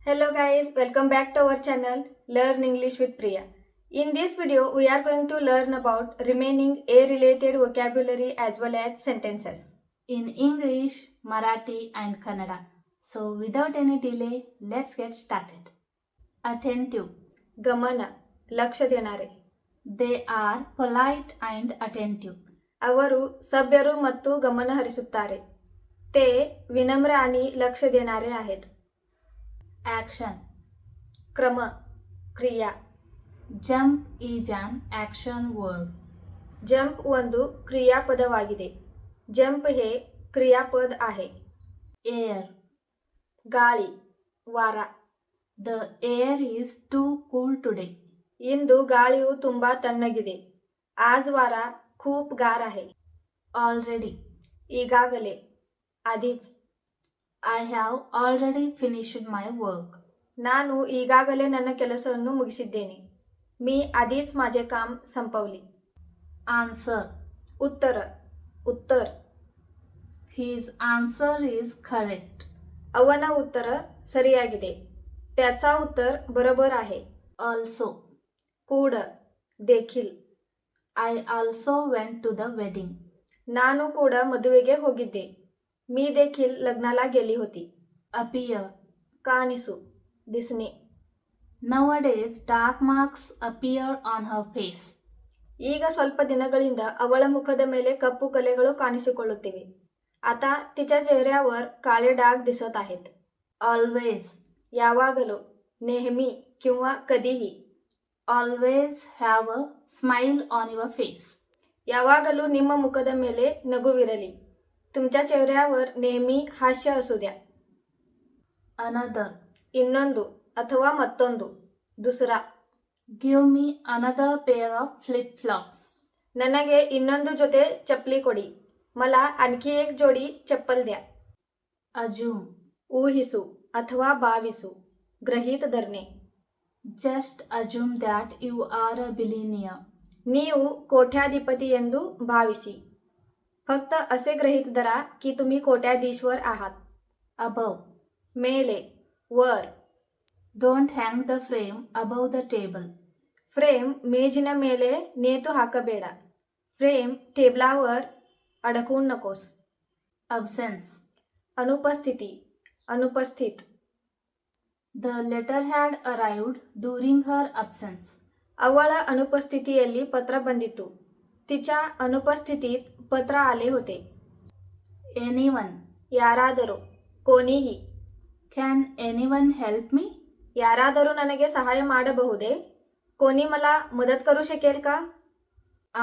Hello guys, welcome back to our channel Learn English with Priya. In this video, we are going to learn about remaining A-related vocabulary as well as sentences. In English, Marathi and Kannada. So without any delay, let's get started. Attentive. ಗಮನ, ಲಕ್ಷ್ಯ ದೇನಾರೆ. They are polite and attentive. ಅವರು ಸಭ್ಯರು ಮತ್ತು ಗಮನ ಹರಿಸುತ್ತಾರೆ. ते विनम्र आणि लक्ष देणारे आहेत. Action. क्रम, क्रिया. Jump is an action word. Jump ಒಂದು ಕ್ರಿಯಾಪದವಾಗಿದೆ. ಜಂಪ್ हे ಕ್ರಿಯಾಪದ आहे. Air. ಗಾಳಿ, ವಾರ. The air is too cool today. ಇಂದು ಗಾಳಿಯು ತುಂಬಾ ತಣ್ಣಗಿದೆ. आज वारा खूप गार आहे. Already. ಈಗಾಗಲೇ, आधीच. I have already finished my work. ನಾನು ಈಗಾಗಲೇ ನನ್ನ ಕೆಲಸವನ್ನು ಮುಗಿಸಿದ್ದೇನೆ. मी आधीच माझे काम संपवले. Answer. उत्तर, उत्तर. His answer is correct. ಅವನ ಉತ್ತರ ಸರಿಯಾಗಿದೆ. त्याचा उत्तर बरोबर आहे. Also. ಕೂಡ, देखील. I also went to the wedding. ನಾನು ಕೂಡ ಮದುವೆಗೆ ಹೋಗಿದ್ದೆ. मी देखील लग्नाला गेली होती. Appear. ಕಾಣಿಸು, दिसणे. Nowadays, dark marks appear on her face. ಈಗ ಸ್ವಲ್ಪ दिनಗಳಿಂದ ಅವಳ ಮುಖದ ಮೇಲೆ ಕಪ್ಪು ಕಲೆಗಳು ಕಾಣಿಸಿಕೊಳ್ಳುತ್ತಿವೆ. आता तिच्या चेहऱ्यावर काळे डाग दिसत आहेत. Always. यावागलो, नेहमी किंवा कधीही. Always have a smile on your face. यावागलू ನಿಮ್ಮ ಮುಖದ ಮೇಲೆ ನಗುವಿರಲಿ. तुमच्या चेहऱ्यावर नेहमी हास्य असू द्या. Another. ಇನ್ನೊಂದು ಅಥವಾ ಮತ್ತೊಂದು, दुसरा. Give me another pair of flip-flops. ನನಗೆ ಇನ್ನೊಂದು ಜೊತೆ ಚಪ್ಪಲಿ ಕೊಡಿ. मला आणखी एक जोडी चप्पल द्या. Assume. ಊಹಿಸು ಅಥವಾ ಭಾವಿಸು, गृहीत धरणे. Just assume that you are a billionaire. ನೀವು कोट्याधिपती ಎಂದು ಭಾವಿಸಿ. फक्त असे गृहीत धरा की तुम्ही कोट्याधीश्वर आहात. Above. ಮೇಲೆ, वर. Don't hang the frame above the table. Frame ಮೇಜಿನ ಮೇಲೆ ನೇತು ಹಾಕಬೇಡ. ಫ್ರೇಮ್ ಟೇಬलावर अडकवू नकोस. Absence. अनुपस्थिती, अनुपस्थित. The letter had arrived during her absence. ಅವಳ ಅನುಪಸ್ಥಿತಿಯಲ್ಲಿ ಪತ್ರ ಬಂದಿತ್ತು. तिच्या अनुपस्थितीत पत्र आले होते. Anyone. ಯಾರಾದರೂ, कोणीही. Can anyone help me? ಯಾರಾದರೂ ನನಗೆ ಸಹಾಯ ಮಾಡಬಹುದೇ? कोणी मला मदत करू शकेल का?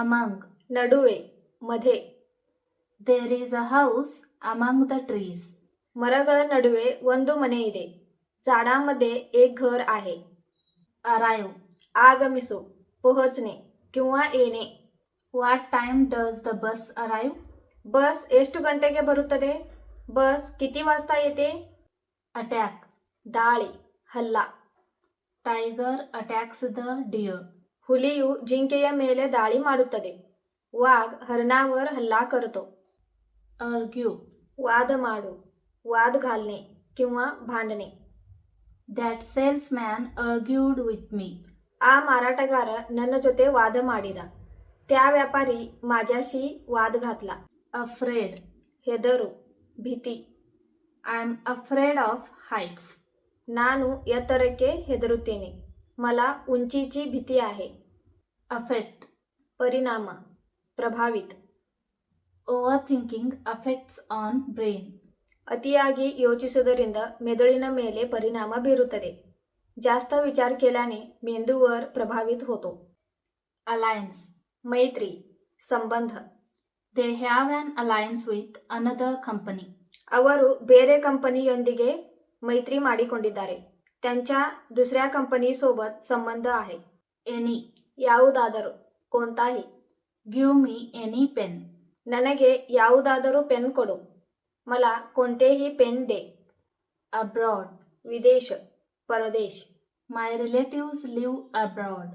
Among. नಡುವೆ, मध्ये. There is a house among the trees. ಮರಗಳ ನಡುವೆ ಒಂದು ಮನೆ ಇದೆ. झाडांमध्ये एक घर आहे. Arrive. ಆಗಮಿಸು, पोहोचणे किंवा येणे. What time does the bus arrive? बस ಎಷ್ಟು ಗಂಟೆಗೆ ಬರುತ್ತದೆ? बस किती वाजता येते? Attack. ದಾಳಿ, ಹಲ್ಲ. Tiger attacks the deer. ಹುಲಿಯು ಜಿಂಕೆಯ ಮೇಲೆ ದಾಳಿ ಮಾಡುತ್ತದೆ. वाघ हरणावर हल्ला करतो. Argue. वाद माಡು, वाद घालणे किंवा भांडणे. That salesman argued with me. ಆ ಮಾರಾಟಗಾರ ನನ್ನ ಜೊತೆ ವಾದ ಮಾಡಿದ. त्या व्यापारी माझ्याशी वाद घातला. Afraid. ಹೆದರು, ಭೀತಿ. I am afraid of heights. ನಾನು ಎತ್ತರಕ್ಕೆ ಹೆದರುತ್ತೇನೆ. मला उंचीची भीती आहे. Affect. परिणाम, प्रभावित. Overthinking affects on brain. अतिಯಾಗಿ ಯೋಚಿಸುವುದರಿಂದ ಮೆದುಳಿನ ಮೇಲೆ ಪರಿಣಾಮ ಬೀರುತ್ತದೆ. जास्त विचार केल्याने मेंदूवर प्रभावित होतो. Alliance. मैत्री, संबंध. They have an alliance with another company. ಅವರು ಬೇರೆ ಕಂಪನಿಯೊಂದಿಗೆ मैत्री ಮಾಡಿಕೊಂಡಿದ್ದಾರೆ. त्यांच्या दुसऱ्या कंपनीसोबत संबंध आहे. Any. ಯಾವುದಾದರೂ, कोणताही. Give me any pen. ನನಗೆ ಯಾವುದಾದರೂ ಪೆನ್ ಕೊಡು. मला कोणतेही पेन दे. Abroad. विदेश, परदेश. My relatives live abroad.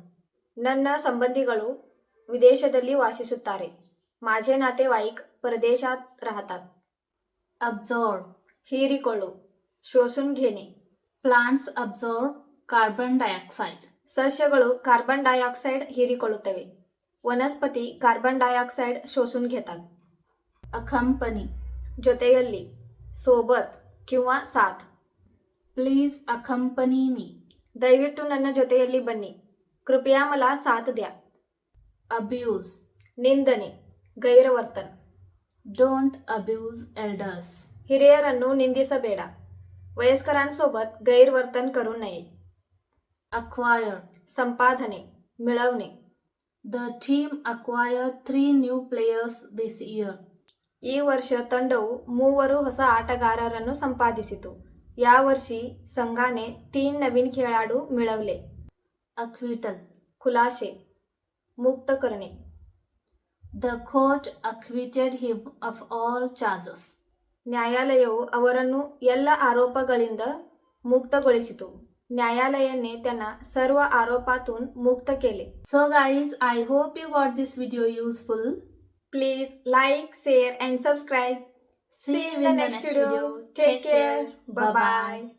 ನನ್ನ संबंधिಗಳು विदेशದಲ್ಲಿ ವಾಸಿಸುತ್ತಾರೆ. माझे नातेवाईक परदेशात राहतात. Absorb. ಹೀರಿಕೊಳ್ಳು, शोषून घेणे. Plants absorb carbon dioxide. ಸಸ್ಯಗಳು ಕಾರ್ಬನ್ ಡೈಆಕ್ಸೈಡ್ ಹೀರಿಕೊಳ್ಳುತ್ತವೆ. ವನಸ್ಪತಿ ಕಾರ್ಬನ್ ಡೈಆಕ್ಸೈಡ್ ಶೋಷून घेतात. Accompany. ಜೊತೆಯಲ್ಲಿ, सोबत किंवा साथ. Please accompany me. ದಯವಿಟ್ಟು ನನ್ನ ಜೊತೆಯಲ್ಲಿ ಬನ್ನಿ. कृपया मला साथ द्या. Abuse. ನಿಂದನೆ, ಗೈರವರ್ತನ. Don't abuse elders. ಹಿರಿಯರನ್ನು ನಿಂದಿಸಬೇಡ. ವಯಸ್ಕರಾंसोबत गैरवर्तन करू नये. Acquire. संपादने, मिळवणे. The team acquired 3 new players this year. ಈ ವರ್ಷ ತಂಡವು 3 ಹೊಸ ಆಟಗಾರರನ್ನು ಸಂಪಾದಿಸಿತು. या वर्षी संघाने 3 नवीन खेळाडू मिळवले. Acquittal. खुलासे, मुक्त करणे. The court acquitted him of all charges. ನ್ಯಾಯಾಲಯವು ಅವರನ್ನು ಎಲ್ಲ ಆರೋಪಗಳಿಂದ ಮುಕ್ತಗೊಳಿಸಿತು. न्यायालयाने त्यांना सर्व आरोपातून मुक्त केले. So guys, I hope you got this video useful. Please like, share and subscribe. See you in the next video. Take care. Bye bye.